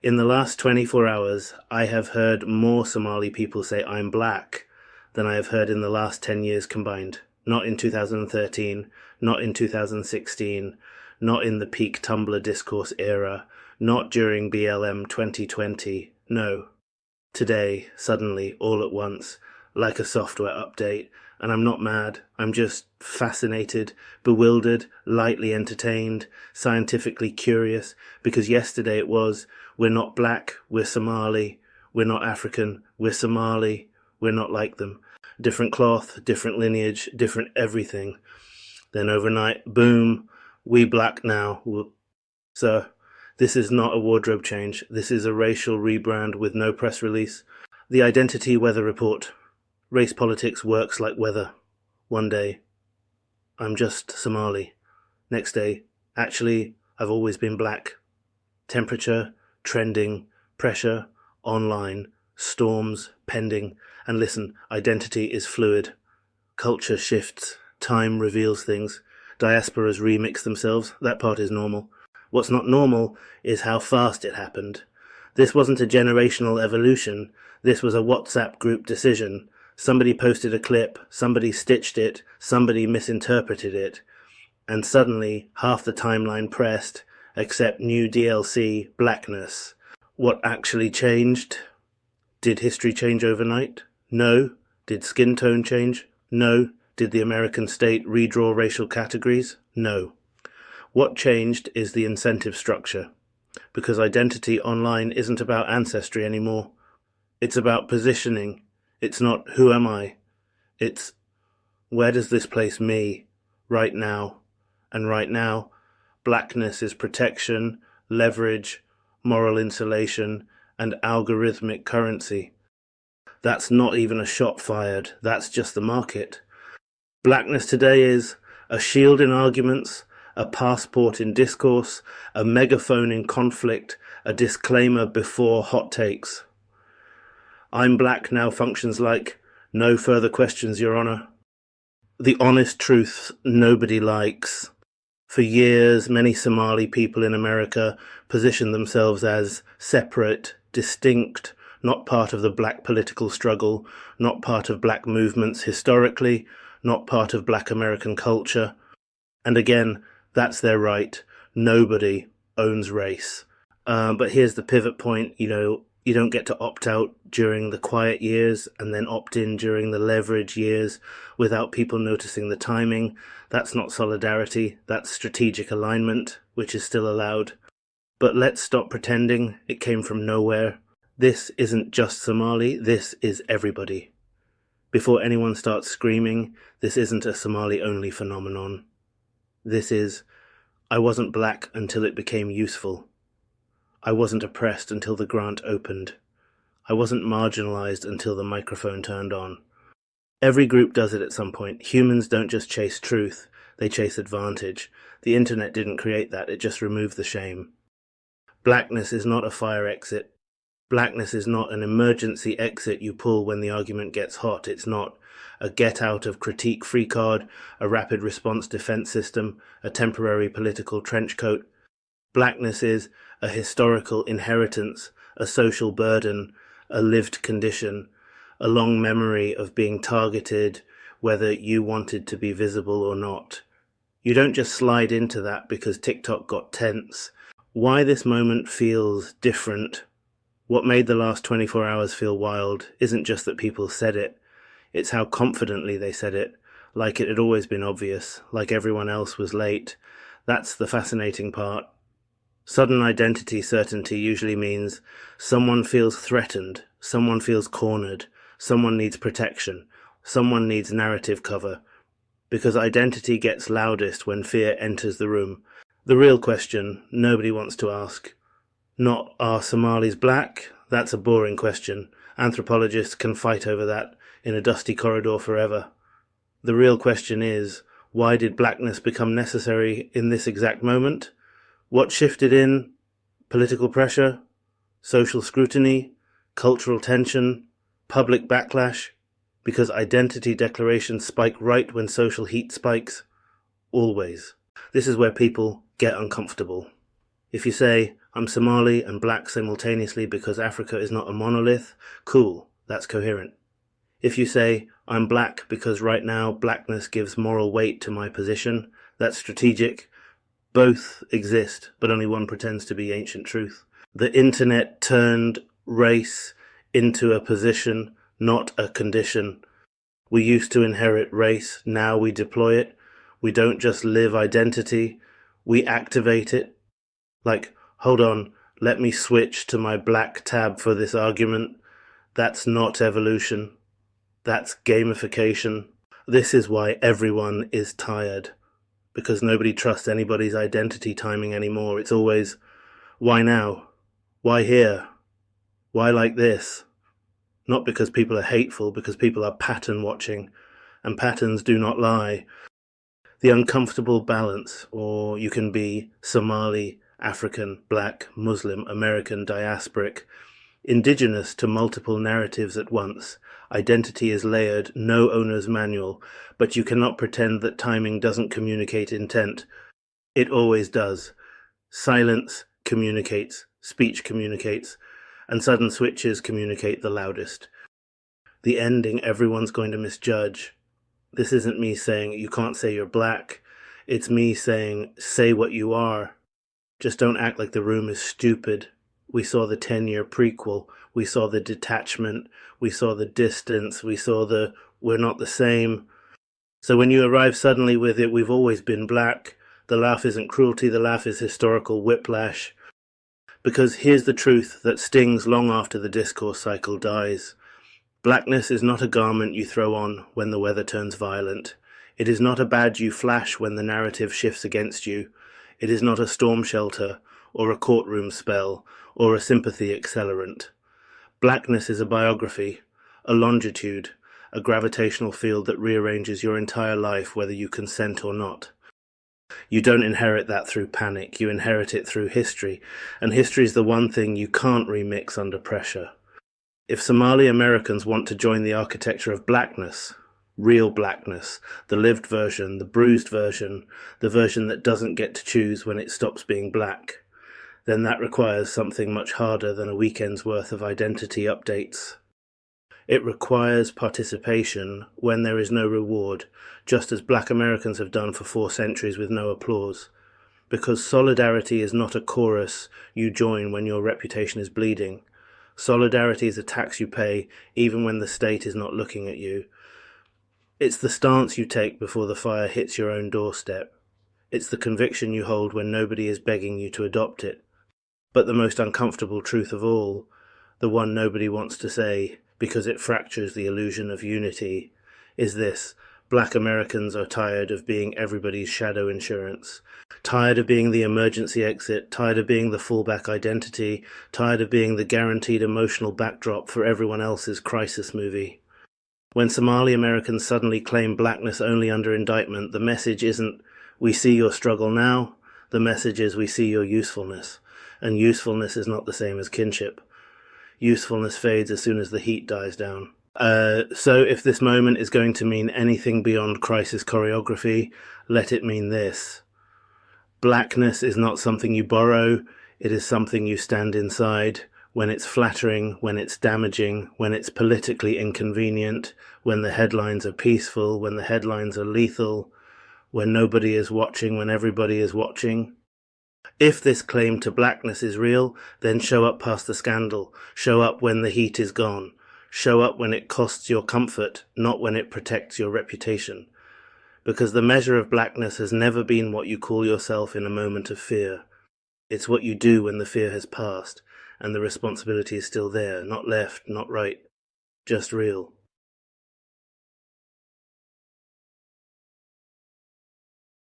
In the last 24 hours, I have heard more Somali people say I'm black than I have heard in the last 10 years combined. Not in 2013, not in 2016, not in the peak Tumblr discourse era, not during BLM 2020. No. Today, suddenly, all at once, like a software update. And I'm not mad, I'm just fascinated, bewildered, lightly entertained, scientifically curious, because yesterday it was, we're not black, we're Somali, we're not African, we're Somali, we're not like them. Different cloth, different lineage, different everything. Then overnight, boom, we black now. So, this is not a wardrobe change, this is a racial rebrand with no press release. The Identity Weather Report. Race politics works like weather. One day, I'm just Somali. Next day, actually, I've always been black. Temperature, trending, pressure, online, storms, pending. And listen, identity is fluid. Culture shifts, time reveals things. Diasporas remix themselves, that part is normal. What's not normal is how fast it happened. This wasn't a generational evolution, this was a WhatsApp group decision. Somebody posted a clip, somebody stitched it, somebody misinterpreted it, and suddenly half the timeline pressed, except new DLC, Blackness. What actually changed? Did history change overnight? No. Did skin tone change? No. Did the American state redraw racial categories? No. What changed is the incentive structure, because identity online isn't about ancestry anymore. It's about positioning. It's not who am I, it's where does this place me right now? And right now, blackness is protection, leverage, moral insulation, and algorithmic currency. That's not even a shot fired, that's just the market. Blackness today is a shield in arguments, a passport in discourse, a megaphone in conflict, a disclaimer before hot takes. I'm black now functions like, no further questions, Your Honor. The honest truth nobody likes. For years, many Somali people in America positioned themselves as separate, distinct, not part of the black political struggle, not part of black movements historically, not part of black American culture. And again, that's their right. Nobody owns race. But here's the pivot point, you don't get to opt out during the quiet years and then opt in during the leverage years without people noticing the timing. That's not solidarity, that's strategic alignment, which is still allowed. But let's stop pretending it came from nowhere. This isn't just Somali, this is everybody. Before anyone starts screaming, this isn't a Somali-only phenomenon. This is, I wasn't black until it became useful. I wasn't oppressed until the grant opened. I wasn't marginalized until the microphone turned on. Every group does it at some point. Humans don't just chase truth, they chase advantage. The internet didn't create that, it just removed the shame. Blackness is not a fire exit. Blackness is not an emergency exit you pull when the argument gets hot. It's not a get out of critique free card, a rapid response defense system, a temporary political trench coat. Blackness is a historical inheritance, a social burden, a lived condition, a long memory of being targeted, whether you wanted to be visible or not. You don't just slide into that because TikTok got tense. Why this moment feels different, what made the last 24 hours feel wild, isn't just that people said it, it's how confidently they said it, like it had always been obvious, like everyone else was late. That's the fascinating part. Sudden identity certainty usually means someone feels threatened, someone feels cornered, someone needs protection, someone needs narrative cover, because identity gets loudest when fear enters the room. The real question nobody wants to ask. Not, are Somalis black? That's a boring question. Anthropologists can fight over that in a dusty corridor forever. The real question is, why did blackness become necessary in this exact moment? What shifted in? Political pressure? Social scrutiny? Cultural tension? Public backlash? Because identity declarations spike right when social heat spikes? Always. This is where people get uncomfortable. If you say, I'm Somali and black simultaneously because Africa is not a monolith, cool, that's coherent. If you say, I'm black because right now blackness gives moral weight to my position, that's strategic. Both exist, but only one pretends to be ancient truth. The internet turned race into a position, not a condition. We used to inherit race, now we deploy it. We don't just live identity, we activate it. Like, hold on, let me switch to my black tab for this argument. That's not evolution. That's gamification. This is why everyone is tired. Because nobody trusts anybody's identity timing anymore. It's always, why now? Why here? Why like this? Not because people are hateful, because people are pattern watching. And patterns do not lie. The uncomfortable balance, or you can be Somali, African, black, Muslim, American, diasporic, indigenous to multiple narratives at once. Identity is layered, no owner's manual, but you cannot pretend that timing doesn't communicate intent. It always does. Silence communicates, speech communicates, and sudden switches communicate the loudest. The ending everyone's going to misjudge. This isn't me saying you can't say you're black. It's me saying say what you are. Just don't act like the room is stupid. We saw the 10-year prequel. We saw the detachment. We saw the distance. We saw the we're not the same. So when you arrive suddenly with it, we've always been black. The laugh isn't cruelty. The laugh is historical whiplash. Because here's the truth that stings long after the discourse cycle dies. Blackness is not a garment you throw on when the weather turns violent. It is not a badge you flash when the narrative shifts against you. It is not a storm shelter, or a courtroom spell, or a sympathy accelerant. Blackness is a biography, a longitude, a gravitational field that rearranges your entire life whether you consent or not. You don't inherit that through panic, you inherit it through history, and history is the one thing you can't remix under pressure. If Somali Americans want to join the architecture of blackness, real blackness, the lived version, the bruised version, the version that doesn't get to choose when it stops being black, then that requires something much harder than a weekend's worth of identity updates. It requires participation when there is no reward, just as black Americans have done for 4 centuries with no applause. Because solidarity is not a chorus you join when your reputation is bleeding. Solidarity is a tax you pay even when the state is not looking at you. It's the stance you take before the fire hits your own doorstep. It's the conviction you hold when nobody is begging you to adopt it. But the most uncomfortable truth of all, the one nobody wants to say because it fractures the illusion of unity, is this: black Americans are tired of being everybody's shadow insurance, tired of being the emergency exit, tired of being the fallback identity, tired of being the guaranteed emotional backdrop for everyone else's crisis movie. When Somali Americans suddenly claim blackness only under indictment, the message isn't, we see your struggle now, the message is, we see your usefulness. And usefulness is not the same as kinship. Usefulness fades as soon as the heat dies down. So if this moment is going to mean anything beyond crisis choreography, let it mean this. Blackness is not something you borrow, it is something you stand inside, when it's flattering, when it's damaging, when it's politically inconvenient, when the headlines are peaceful, when the headlines are lethal, when nobody is watching, when everybody is watching. If this claim to blackness is real, then show up past the scandal, show up when the heat is gone, show up when it costs your comfort, not when it protects your reputation. Because the measure of blackness has never been what you call yourself in a moment of fear. It's what you do when the fear has passed, and the responsibility is still there, not left, not right, just real.